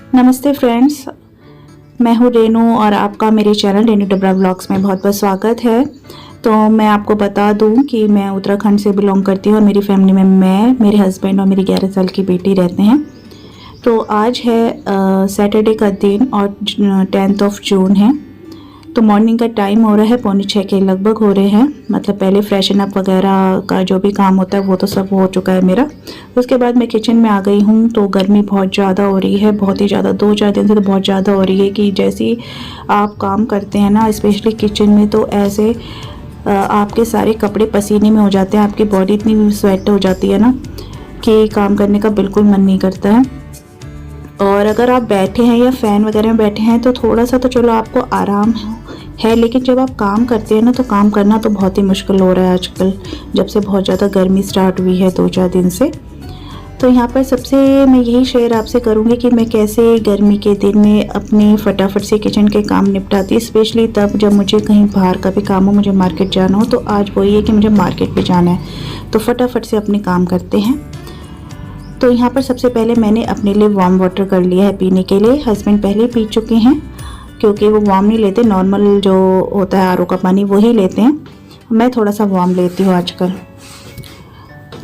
नमस्ते फ्रेंड्स, मैं हूँ रेनू और आपका मेरे चैनल रेनू डबरा ब्लॉग्स में बहुत बहुत स्वागत है। तो मैं आपको बता दूं कि मैं उत्तराखंड से बिलोंग करती हूँ और मेरी फैमिली में मैं, मेरे हस्बैंड और मेरी 11 साल की बेटी रहते हैं। तो आज है सैटरडे का दिन और 10 जून है। तो मॉर्निंग का टाइम हो रहा है 5:45 के लगभग हो रहे हैं। मतलब पहले फ्रेशन अप वगैरह का जो भी काम होता है वो तो सब हो चुका है मेरा। उसके बाद मैं किचन में आ गई हूँ। तो गर्मी बहुत ज़्यादा हो रही है, बहुत ही ज़्यादा, 2-4 दिन से तो बहुत ज़्यादा हो रही है कि जैसे ही आप काम करते हैं ना, स्पेशली किचन में, तो ऐसे आपके सारे कपड़े पसीने में हो जाते हैं, आपकी बॉडी इतनी स्वेट हो जाती है ना कि काम करने का बिल्कुल मन नहीं करता है। और अगर आप बैठे हैं या फ़ैन वगैरह में बैठे हैं तो थोड़ा सा तो चलो आपको आराम है, लेकिन जब आप काम करते हैं ना तो काम करना तो बहुत ही मुश्किल हो रहा है आजकल, जब से बहुत ज़्यादा गर्मी स्टार्ट हुई है 2-4 दिन से। तो यहाँ पर सबसे मैं यही शेयर आपसे करूँगी कि मैं कैसे गर्मी के दिन में अपने फटाफट से किचन के काम निपटाती, स्पेशली तब जब मुझे कहीं बाहर का भी काम हो, मुझे मार्केट जाना हो। तो आज वही है कि मुझे मार्केट भी जाना है, तो फटाफट से अपने काम करते हैं। तो यहाँ पर सबसे पहले मैंने अपने लिए वार्म वाटर कर लिया है पीने के लिए। हस्बैंड पहले पी चुके हैं क्योंकि वो वार्म नहीं लेते, नॉर्मल जो होता है आरओ का पानी वही लेते हैं। मैं थोड़ा सा वार्म लेती हूँ आजकल।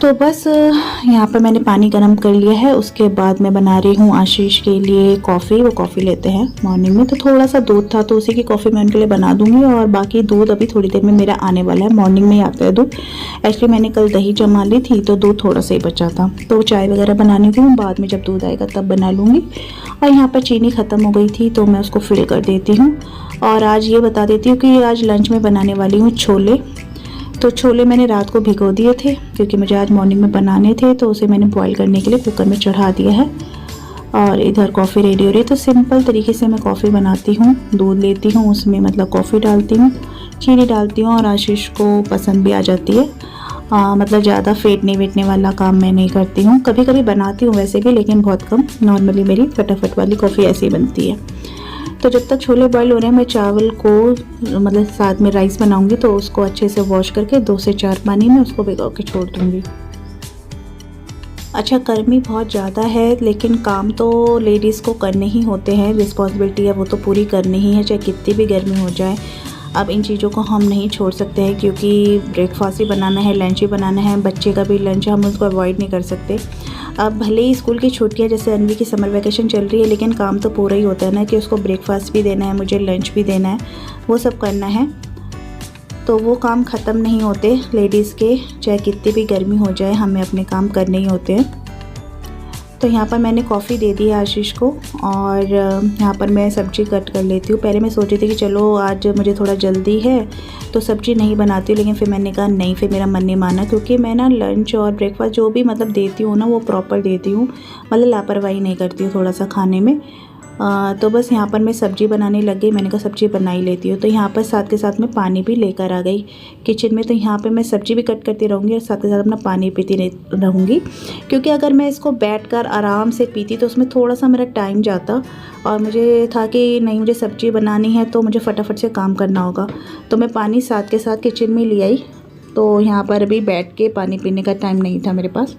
तो बस यहाँ पर मैंने पानी गर्म कर लिया है। उसके बाद मैं बना रही हूँ आशीष के लिए कॉफ़ी। वो कॉफ़ी लेते हैं मॉर्निंग में, तो थोड़ा सा दूध था तो उसी की कॉफ़ी मैं उनके लिए बना दूँगी। और बाकी दूध अभी थोड़ी देर में मेरा आने वाला है, मॉर्निंग में ही आता है दूध। एक्चुअली मैंने कल दही जमा ली थी तो दूध थोड़ा सा ही बचा था, तो चाय वगैरह बनाने की बाद में जब दूध आएगा तब बना लूँगी। और यहाँ पर चीनी ख़त्म हो गई थी तो मैं उसको फिल कर देती हूँ। और आज ये बता देती हूँ कि आज लंच में बनाने वाली हूँ छोले। तो छोले मैंने रात को भिगो दिए थे क्योंकि मुझे आज मॉर्निंग में बनाने थे, तो उसे मैंने बॉईल करने के लिए कुकर में चढ़ा दिया है। और इधर कॉफ़ी रेडी हो रही है। तो सिंपल तरीके से मैं कॉफ़ी बनाती हूँ, दूध लेती हूँ, उसमें मतलब कॉफ़ी डालती हूँ, चीनी डालती हूँ और आशीष को पसंद भी आ जाती है। मतलब ज़्यादा फेंटने वेटने वाला काम मैं नहीं करती हूँ, कभी कभी बनाती हूँ वैसे भी, लेकिन बहुत कम। नॉर्मली मेरी फटाफट वाली कॉफ़ी ऐसे ही बनती है। तो जब तक छोले बॉईल हो रहे हैं मैं चावल को, मतलब साथ में राइस बनाऊंगी, तो उसको अच्छे से वॉश करके 2 से 4 पानी में उसको भिगो के छोड़ दूंगी। अच्छा, गर्मी बहुत ज़्यादा है लेकिन काम तो लेडीज़ को करने ही होते हैं, रिस्पॉन्सिबिलिटी है वो तो पूरी करनी ही है, चाहे कितनी भी गर्मी हो जाए। अब इन चीज़ों को हम नहीं छोड़ सकते हैं क्योंकि ब्रेकफास्ट ही बनाना है, लंच ही बनाना है, बच्चे का भी लंच हम उसको अवॉइड नहीं कर सकते। अब भले ही स्कूल की छुट्टियां, जैसे अनवी की समर वैकेशन चल रही है, लेकिन काम तो पूरा ही होता है ना कि उसको ब्रेकफास्ट भी देना है, मुझे लंच भी देना है, वो सब करना है। तो वो काम ख़त्म नहीं होते लेडीज़ के, चाहे कितनी भी गर्मी हो जाए हमें अपने काम करने ही होते हैं। तो यहाँ पर मैंने कॉफ़ी दे दी है आशीष को और यहाँ पर मैं सब्ज़ी कट कर लेती हूँ। पहले मैं सोची थी कि चलो आज मुझे थोड़ा जल्दी है तो सब्ज़ी नहीं बनाती हूँ, लेकिन फिर मैंने कहा नहीं, फिर मेरा मन नहीं माना क्योंकि मैं ना लंच और ब्रेकफास्ट जो भी मतलब देती हूँ ना वो प्रॉपर देती हूँ, मतलब लापरवाही नहीं करती हूँ थोड़ा सा खाने में। तो बस यहाँ पर मैं सब्ज़ी बनाने लग गई। मैंने कहा सब्ज़ी बना ही लेती हूँ। तो यहाँ पर साथ के साथ मैं पानी भी लेकर आ गई किचन में। तो यहाँ पे मैं सब्ज़ी भी कट करती रहूँगी और साथ के साथ अपना पानी पीती रहूँगी, क्योंकि अगर मैं इसको बैठकर आराम से पीती तो उसमें थोड़ा सा मेरा टाइम जाता। और मुझे था कि नहीं, मुझे सब्ज़ी बनानी है तो मुझे फटाफट से काम करना होगा, तो मैं पानी साथ के साथ किचन में ले आई। तो यहाँ पर अभी बैठ के पानी पीने का टाइम नहीं था मेरे पास।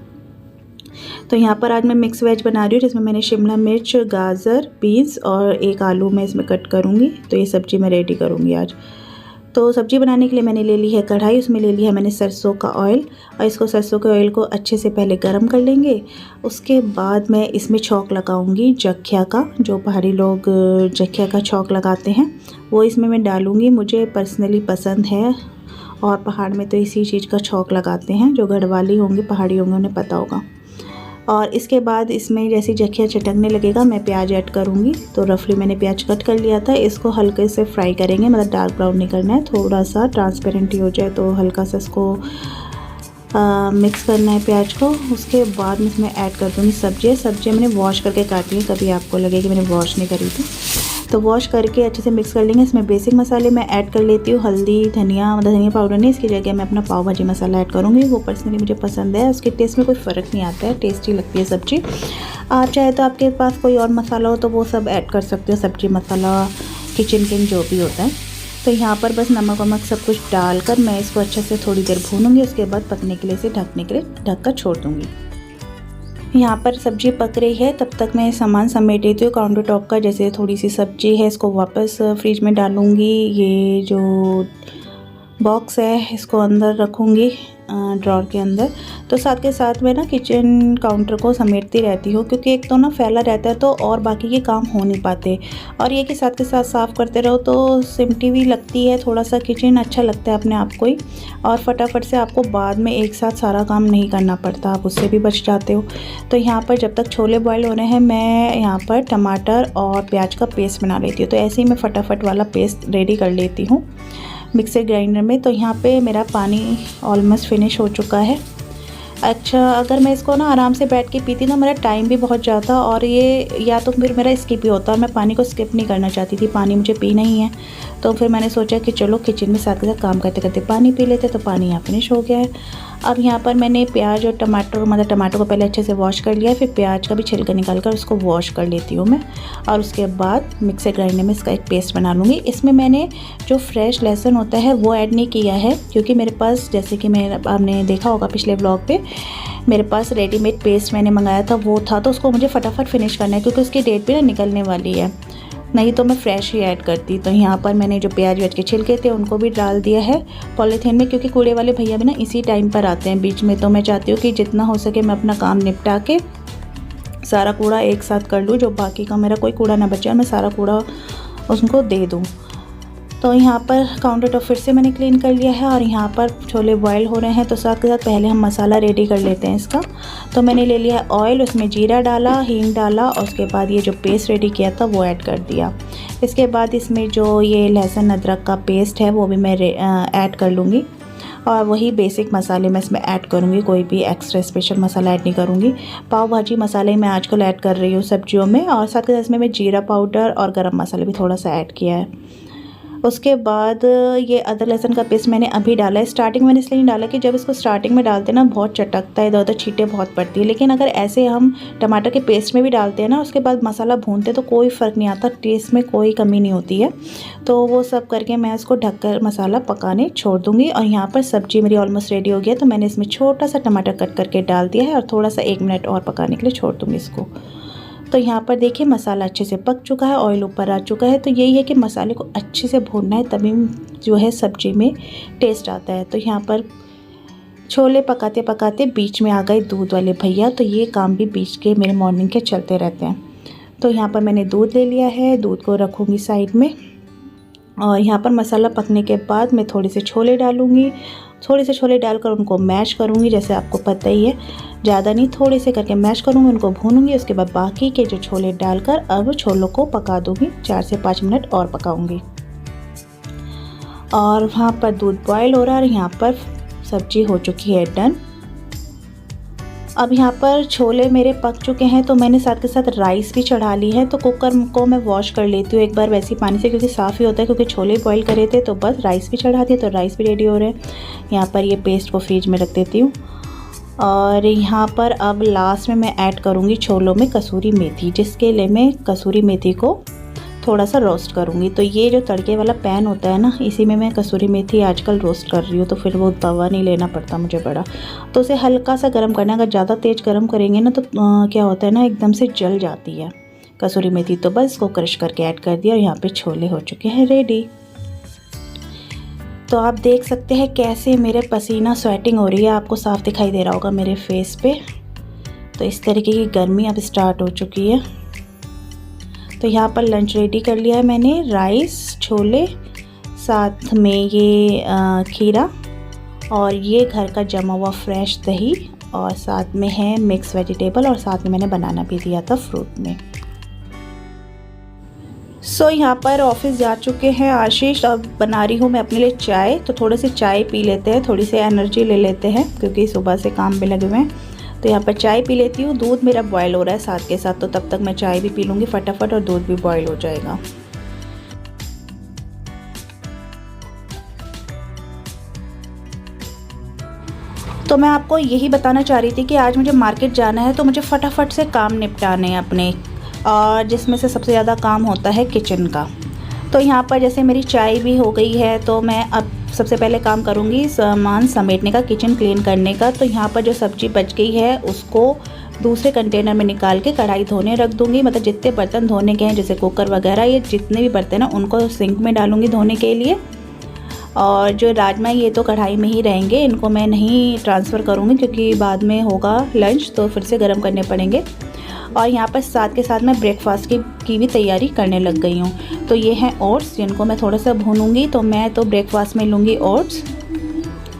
तो यहाँ पर आज मैं मिक्स वेज बना रही हूँ जिसमें मैंने शिमला मिर्च, गाजर, बीन्स और एक आलू मैं इसमें कट करूँगी। तो ये सब्ज़ी मैं रेडी करूँगी आज। तो सब्ज़ी बनाने के लिए मैंने ले ली है कढ़ाई, उसमें ले लिया है मैंने सरसों का ऑयल। और इसको सरसों के ऑयल को अच्छे से पहले गर्म कर लेंगे। उसके बाद मैं इसमें छौंक लगाऊंगी जख्या का, जो पहाड़ी लोग जख्या का छौंक लगाते हैं वो इसमें मैं डालूँगी। मुझे पर्सनली पसंद है और पहाड़ में तो इसी चीज़ का छौंक लगाते हैं, जो गढ़वाली होंगे, पहाड़ी होंगे, उन्हें पता होगा। और इसके बाद इसमें जैसे जखिया चटकने लगेगा मैं प्याज ऐड करूँगी। तो रफली मैंने प्याज कट कर लिया था, इसको हल्के से फ्राई करेंगे, मतलब डार्क ब्राउन नहीं करना है, थोड़ा सा ट्रांसपेरेंट ही हो जाए तो हल्का सा इसको मिक्स करना है प्याज को। उसके बाद मैं इसमें ऐड कर दूँगी सब्ज़ी मैंने वॉश करके काटी है, कभी आपको लगे कि मैंने वॉश नहीं करी थी। तो वॉश करके अच्छे से मिक्स कर लेंगे। इसमें बेसिक मसाले मैं ऐड कर लेती हूँ, हल्दी, धनिया, मतलब धनिया पाउडर नहीं, इसकी जगह मैं अपना पाव भाजी मसाला ऐड करूँगी। वो पर्सनली मुझे पसंद है, उसके टेस्ट में कोई फ़र्क नहीं आता है, टेस्टी लगती है सब्ज़ी। आप चाहे तो आपके पास कोई और मसाला हो तो वो सब ऐड कर सकते हो, सब्ज़ी मसाला, किचन किंग जो भी होता है। तो यहाँ पर बस नमक वमक सब कुछ डालकर मैं इसको अच्छे से थोड़ी देर भूनूंगी। उसके बाद पकने के लिए इसे ढकने के लिए ढक कर छोड़ दूँगी। यहाँ पर सब्ज़ी पक रही है, तब तक मैं सामान समेट देती हूँ काउंटर टॉप का। जैसे थोड़ी सी सब्ज़ी है, इसको वापस फ्रिज में डालूँगी। ये जो बॉक्स है इसको अंदर रखूँगी ड्रॉर के अंदर। तो साथ के साथ मैं ना किचन काउंटर को समेटती रहती हूँ, क्योंकि एक तो ना फैला रहता है तो और बाकी के काम हो नहीं पाते। और ये कि साथ के साथ साफ़ करते रहो तो सिमटी भी लगती है, थोड़ा सा किचन अच्छा लगता है अपने आप को ही। और फटाफट से आपको बाद में एक साथ सारा काम नहीं करना पड़ता, आप उससे भी बच जाते हो। तो यहाँ पर जब तक छोले बॉयल हो रहे हैं, मैं यहाँ पर टमाटर और प्याज का पेस्ट बना लेती हूँ। तो ऐसे ही मैं फटाफट वाला पेस्ट रेडी कर लेती हूँ मिक्सर ग्राइंडर में। तो यहाँ पे मेरा पानी ऑलमोस्ट फिनिश हो चुका है। अच्छा, अगर मैं इसको ना आराम से बैठ के पीती ना, मेरा टाइम भी बहुत जाता और ये या तो फिर मेरा स्किप ही होता, और मैं पानी को स्किप नहीं करना चाहती थी, पानी मुझे पीना ही है। तो फिर मैंने सोचा कि चलो किचन में साथ के साथ काम करते करते पानी पी लेते। तो पानी यहाँ फिनिश हो गया है। अब यहाँ पर मैंने प्याज और टमाटर, मतलब टमाटर को पहले अच्छे से वॉश कर लिया, फिर प्याज का भी छिलका निकाल कर उसको वॉश कर लेती हूँ मैं। और उसके बाद मिक्सर ग्राइंडर में इसका एक पेस्ट बना लूँगी। इसमें मैंने जो फ्रेश लहसुन होता है वो ऐड नहीं किया है, क्योंकि मेरे पास, जैसे कि आपने देखा होगा पिछले ब्लॉग पे, मेरे पास रेडीमेड पेस्ट मैंने मंगाया था वो था। तो उसको मुझे फटाफट फिनिश करना है, क्योंकि उसकी डेट भी ना निकलने वाली है, नहीं तो मैं फ़्रेश ही ऐड करती। तो यहाँ पर मैंने जो प्याज व्याज के छिलके थे उनको भी डाल दिया है पॉलीथीन में, क्योंकि कूड़े वाले भैया भी ना इसी टाइम पर आते हैं बीच में। तो मैं चाहती हूँ कि जितना हो सके मैं अपना काम निपटा के सारा कूड़ा एक साथ कर लूँ, जो बाकी का मेरा कोई कूड़ा ना बचे और मैं सारा कूड़ा उनको दे दूँ। तो यहाँ पर काउंटर टॉप फिर से मैंने क्लीन कर लिया है और यहाँ पर छोले बॉयल हो रहे हैं। तो साथ के साथ पहले हम मसाला रेडी कर लेते हैं इसका। तो मैंने ले लिया ऑयल, उसमें जीरा डाला, हींग डाला और उसके बाद ये जो पेस्ट रेडी किया था वो ऐड कर दिया। इसके बाद इसमें जो ये लहसुन अदरक का पेस्ट है वो भी मैं ऐड कर लूँगी, और वही बेसिक मसाले मैं इसमें ऐड करूँगी, कोई भी एक्स्ट्रा स्पेशल मसाला ऐड नहीं करूँगी। पाव भाजी मसाले मैं आजकल ऐड कर रही हूँ सब्जियों में, और साथ के साथ इसमें मैं जीरा पाउडर और गरम मसाला भी थोड़ा सा ऐड किया है। उसके बाद ये अदरक लहसुन का पेस्ट मैंने अभी डाला है। स्टार्टिंग मैंने इसलिए नहीं डाला कि जब इसको स्टार्टिंग में डालते हैं ना बहुत चटकता है, इधर उधर छींटे बहुत पड़ती है। लेकिन अगर ऐसे हम टमाटर के पेस्ट में भी डालते हैं ना, उसके बाद मसाला भूनते हैं तो कोई फ़र्क नहीं आता, टेस्ट में कोई कमी नहीं होती है। तो वो सब करके मैं इसको ढककर मसाला पकाने छोड़ दूँगी। और यहाँ पर सब्ज़ी मेरी ऑलमोस्ट रेडी हो गया, तो मैंने इसमें छोटा सा टमाटर कट करके डाल दिया है और थोड़ा सा 1 मिनट और पकाने के लिए छोड़ दूँगी इसको। तो यहाँ पर देखिए मसाला अच्छे से पक चुका है, ऑयल ऊपर आ चुका है। तो यही है कि मसाले को अच्छे से भूनना है, तभी जो है सब्ज़ी में टेस्ट आता है। तो यहाँ पर छोले पकाते पकाते बीच में आ गए दूध वाले भैया, तो ये काम भी बीच के मेरे मॉर्निंग के चलते रहते हैं। तो यहाँ पर मैंने दूध ले लिया है, दूध को रखूँगी साइड में। और यहाँ पर मसाला पकने के बाद मैं थोड़े से छोले डालूँगी, थोड़े से छोले डालकर उनको मैश करूँगी। जैसे आपको पता ही है, ज़्यादा नहीं, थोड़े से करके मैश करूँगी, उनको भूनूँगी। उसके बाद बाकी के जो छोले डालकर अब छोलों को पका दूँगी, 4 से 5 मिनट और पकाऊँगी। और वहाँ पर दूध बॉयल हो रहा है और यहाँ पर सब्ज़ी हो चुकी है डन। अब यहाँ पर छोले मेरे पक चुके हैं, तो मैंने साथ के साथ राइस भी चढ़ा ली है। तो कुकर को मैं वॉश कर लेती हूँ एक बार वैसे पानी से, क्योंकि साफ़ ही होता है, क्योंकि छोले बॉईल करे थे। तो बस राइस भी चढ़ा दिए, तो राइस भी रेडी हो रहे हैं। यहाँ पर ये पेस्ट को फ्रिज में रख देती हूँ। और यहाँ पर अब लास्ट में मैं ऐड करूँगी छोलों में कसूरी मेथी, जिसके लिए मैं कसूरी मेथी को थोड़ा सा रोस्ट करूँगी। तो ये जो तड़के वाला पैन होता है ना, इसी में मैं कसूरी मेथी आजकल रोस्ट कर रही हूँ, तो फिर वो तवा नहीं लेना पड़ता मुझे बड़ा। तो उसे हल्का सा गर्म करना है, अगर ज़्यादा तेज़ गर्म करेंगे ना तो क्या होता है ना, एकदम से जल जाती है कसूरी मेथी। तो बस इसको क्रश करके ऐड कर दिया और यहाँ पे छोले हो चुके हैं रेडी। तो आप देख सकते हैं कैसे मेरे पसीना स्वेटिंग हो रही है, आपको साफ दिखाई दे रहा होगा मेरे फेस पे। तो इस तरीके की गर्मी अब स्टार्ट हो चुकी है। तो यहाँ पर लंच रेडी कर लिया है मैंने, राइस, छोले, साथ में ये खीरा और ये घर का जमा हुआ फ्रेश दही, और साथ में है मिक्स वेजिटेबल, और साथ में मैंने बनाना भी दिया था फ्रूट में। सो यहाँ पर ऑफिस जा चुके हैं आशीष, अब बना रही हूँ मैं अपने लिए चाय। तो थोड़े से चाय पी लेते हैं, थोड़ी सी एनर्जी ले लेते हैं, क्योंकि सुबह से काम में लगे हुए हैं। तो यहाँ पर चाय पी लेती हूँ। दूध मेरा बॉयल हो रहा है साथ के साथ, तो तब तक मैं चाय भी पी लूँगी फटाफट और दूध भी बॉयल हो जाएगा। तो मैं आपको यही बताना चाह रही थी कि आज मुझे मार्केट जाना है, तो मुझे फटाफट से काम निपटाने हैं अपने, और जिसमें से सबसे ज़्यादा काम होता है किचन का। तो यहाँ पर जैसे मेरी चाय भी हो गई है, तो मैं अब सबसे पहले काम करूँगी सामान समेटने का, किचन क्लीन करने का। तो यहाँ पर जो सब्ज़ी बच गई है उसको दूसरे कंटेनर में निकाल के कढ़ाई धोने रख दूँगी। मतलब जितने बर्तन धोने के हैं, जैसे कुकर वगैरह, ये जितने भी बर्तन हैं उनको सिंक में डालूँगी धोने के लिए। और जो राजमा ये तो कढ़ाई में ही रहेंगे, इनको मैं नहीं ट्रांसफ़र करूँगी क्योंकि बाद में होगा लंच तो फिर से गर्म करने पड़ेंगे। और यहाँ पर साथ के साथ मैं ब्रेकफास्ट की भी तैयारी करने लग गई हूँ। तो ये हैं ओट्स, जिनको मैं थोड़ा सा भूनूंगी। तो मैं तो ब्रेकफास्ट में लूँगी ओट्स,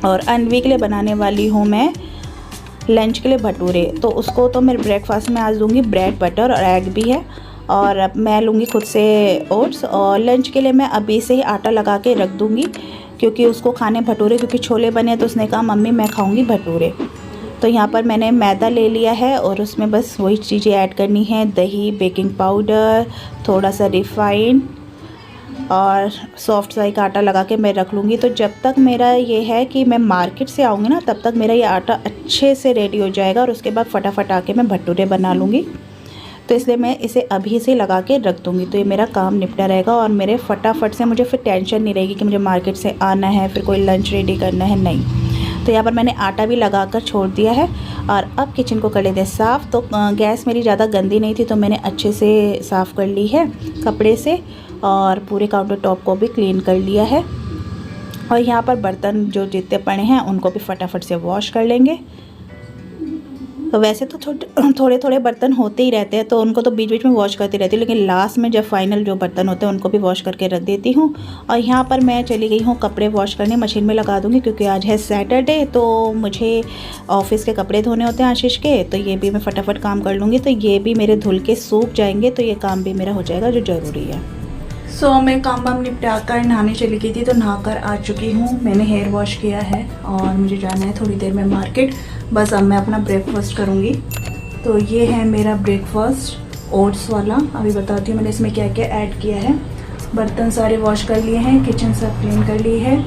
और अनवी के लिए बनाने वाली हूँ मैं लंच के लिए भटूरे। तो उसको तो मैं ब्रेकफास्ट में आज दूँगी ब्रेड बटर और एग भी है। और अब मैं लूँगी खुद से ओट्स, और लंच के लिए मैं अभी से ही आटा लगा के रख दूँगी क्योंकि उसको खाने भटूरे, क्योंकि छोले बने तो उसने कहा मम्मी मैं खाऊँगी भटूरे। तो यहाँ पर मैंने मैदा ले लिया है और उसमें बस वही चीज़ें ऐड करनी है, दही, बेकिंग पाउडर, थोड़ा सा रिफाइन और सॉफ्ट सा एक आटा लगा के मैं रख लूँगी। तो जब तक मेरा ये है कि मैं मार्केट से आऊँगी ना, तब तक मेरा ये आटा अच्छे से रेडी हो जाएगा और उसके बाद फटाफट आके मैं भटूरे बना लूँगी। तो इसलिए मैं इसे अभी से लगा के रख दूँगी, तो ये मेरा काम निपटा रहेगा और मेरे फटाफट से मुझे फिर टेंशन नहीं रहेगी कि मुझे मार्केट से आना है, फिर कोई लंच रेडी करना है, नहीं। तो यहाँ पर मैंने आटा भी लगा कर छोड़ दिया है। और अब किचन को कर लेते हैं साफ़। तो गैस मेरी ज़्यादा गंदी नहीं थी तो मैंने अच्छे से साफ़ कर ली है कपड़े से, और पूरे काउंटर टॉप को भी क्लीन कर लिया है। और यहाँ पर बर्तन जो जितने पड़े हैं उनको भी फटाफट से वॉश कर लेंगे। तो वैसे तो थोड़े थोड़े बर्तन होते ही रहते हैं तो उनको तो बीच बीच में वॉश करती रहती हूँ, लेकिन लास्ट में जब फाइनल जो बर्तन होते हैं उनको भी वॉश करके रख देती हूँ। और यहाँ पर मैं चली गई हूँ कपड़े वॉश करने, मशीन में लगा दूँगी क्योंकि आज है सैटरडे, तो मुझे ऑफिस के कपड़े धोने होते हैं आशीष के, तो ये भी मैं फटाफट काम कर लूँगी। तो ये भी मेरे धुल के सूख जाएंगे, तो ये काम भी मेरा हो जाएगा जो ज़रूरी है। सो मैं काम वाम निपटा कर नहाने चली गई थी, तो नहाकर आ चुकी हूँ। मैंने हेयर वॉश किया है और मुझे जाना है थोड़ी देर में मार्केट। बस अब मैं अपना ब्रेकफास्ट करूँगी। तो ये है मेरा ब्रेकफास्ट ओट्स वाला। अभी बताती हूँ मैंने इसमें क्या क्या ऐड किया है। बर्तन सारे वॉश कर लिए हैं, किचन सब क्लीन कर ली है,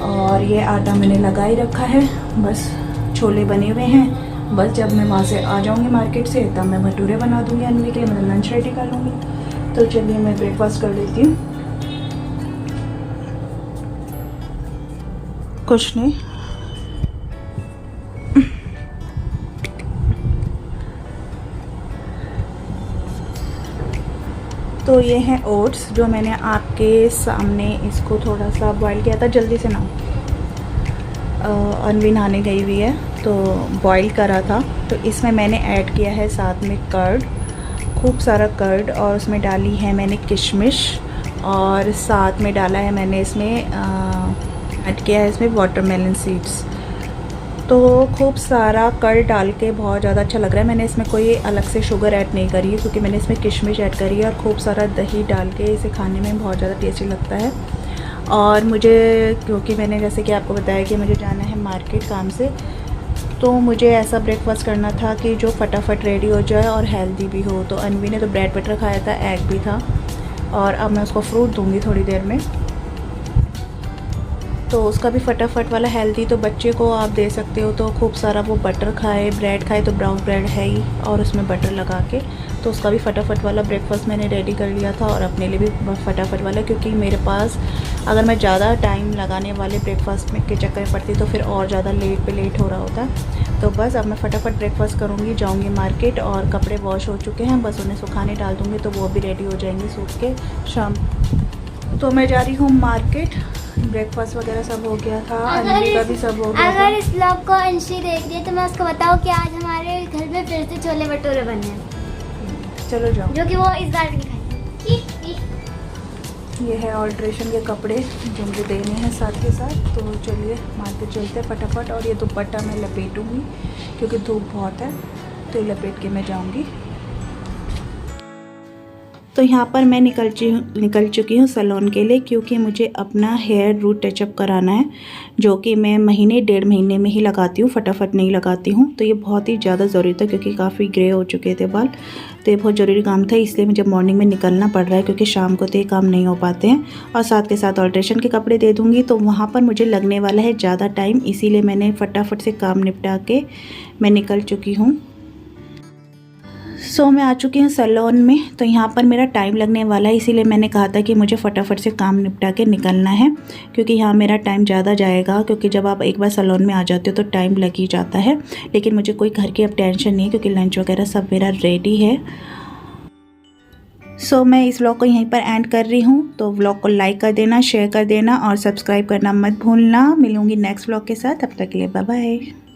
और ये आटा मैंने लगा ही रखा है। बस छोले बने हुए हैं, बस जब मैं वहाँ से आ जाऊँगी मार्केट से तब मैं भटूरे बना दूँगी अनवी के लिए, मतलब लंच रेडी कर लूँगी। तो चलिए मैं ब्रेकफास्ट कर लेती हूँ। कुछ नहीं, तो ये हैं ओट्स जो मैंने आपके सामने इसको थोड़ा सा बॉईल किया था। जल्दी से ना, अनवी नहाने गई हुई है तो बॉईल करा था। तो इसमें मैंने ऐड किया है साथ में कर्ड, खूब सारा कर्ड, और उसमें डाली है मैंने किशमिश, और साथ में डाला है मैंने इसमें ऐड किया है इसमें वाटरमेलन सीड्स। तो खूब सारा कर्ड डाल के बहुत ज़्यादा अच्छा लग रहा है। मैंने इसमें कोई अलग से शुगर ऐड नहीं करी है क्योंकि मैंने इसमें किशमिश ऐड करी है, और खूब सारा दही डाल के इसे खाने में बहुत ज़्यादा टेस्टी लगता है। और मुझे, क्योंकि मैंने जैसे कि आपको बताया कि मुझे जाना है मार्केट काम से, तो मुझे ऐसा ब्रेकफास्ट करना था कि जो फटाफट रेडी हो जाए और हेल्दी भी हो। तो अनवी ने तो ब्रेड बटर खाया था, एग भी था, और अब मैं उसको फ्रूट दूंगी थोड़ी देर में। तो उसका भी फटाफट वाला हेल्दी तो बच्चे को आप दे सकते हो। तो खूब सारा वो बटर खाए, ब्रेड खाए, तो ब्राउन ब्रेड है ही, और उसमें बटर लगा के, तो उसका भी फटाफट वाला ब्रेकफास्ट मैंने रेडी कर लिया था। और अपने लिए भी फटाफट वाला, क्योंकि मेरे पास अगर मैं ज़्यादा टाइम लगाने वाले ब्रेकफास्ट में के चक्कर में पड़ती तो फिर और ज़्यादा लेट हो रहा होता। तो बस अब मैं फटाफट ब्रेकफास्ट करूँगी, जाऊँगी मार्केट, और कपड़े वॉश हो चुके हैं, बस उन्हें सुखाने डाल दूँगी तो वो भी रेडी हो जाएंगे सूख के शाम। तो मैं जा रही हूँ मार्केट। ब्रेकफास्ट वगैरह सब हो गया था, अनवी का भी सब हो गया। अगर इस ब्लॉग को अंशी देख रही है तो मैं उसको बताऊँ कि आज हमारे घर में फिर से छोले भटूरे बने हैं। चलो जाओ, जो कि वो इस बार भी नहीं खाई। ये है ऑल्ट्रेशन के कपड़े जो मुझे देने हैं साथ के साथ। तो चलिए मार्केट चलते हैं फटाफट। और ये दुपट्टा मैं लपेटूँगी क्योंकि धूप बहुत है, तो लपेट के मैं जाऊँगी। तो यहाँ पर मैं निकल चुकी हूँ सैलून के लिए, क्योंकि मुझे अपना हेयर रूट टचअप कराना है, जो कि मैं महीने 1.5 महीने में ही लगाती हूँ, फटाफट नहीं लगाती हूँ। तो ये बहुत ही ज़्यादा ज़रूरी था क्योंकि काफ़ी ग्रे हो चुके थे बाल, तो ये बहुत ज़रूरी काम था, इसलिए मुझे मॉर्निंग में निकलना पड़ रहा है क्योंकि शाम को तो ये काम नहीं हो पाते हैं। और साथ के साथ ऑल्ट्रेशन के कपड़े दे दूँगी, तो वहाँ पर मुझे लगने वाला है ज़्यादा टाइम, इसीलिए मैंने फटाफट से काम निपटा के मैं निकल चुकी हूँ। सो मैं आ चुकी हूँ सैलून में। तो यहाँ पर मेरा टाइम लगने वाला है, इसीलिए मैंने कहा था कि मुझे फटाफट से काम निपटा के निकलना है, क्योंकि यहाँ मेरा टाइम ज़्यादा जाएगा। क्योंकि जब आप एक बार सैलून में आ जाते हो तो टाइम लग ही जाता है। लेकिन मुझे कोई घर की अब टेंशन नहीं है, क्योंकि लंच वगैरह सब मेरा रेडी है। सो मैं इस व्लॉग को यहीं पर एंड कर रही हूँ। तो व्लॉग को लाइक कर देना, शेयर कर देना और सब्सक्राइब करना मत भूलना। मिलूँगी नेक्स्ट व्लॉग के साथ, तब तक के लिए बाय बाय।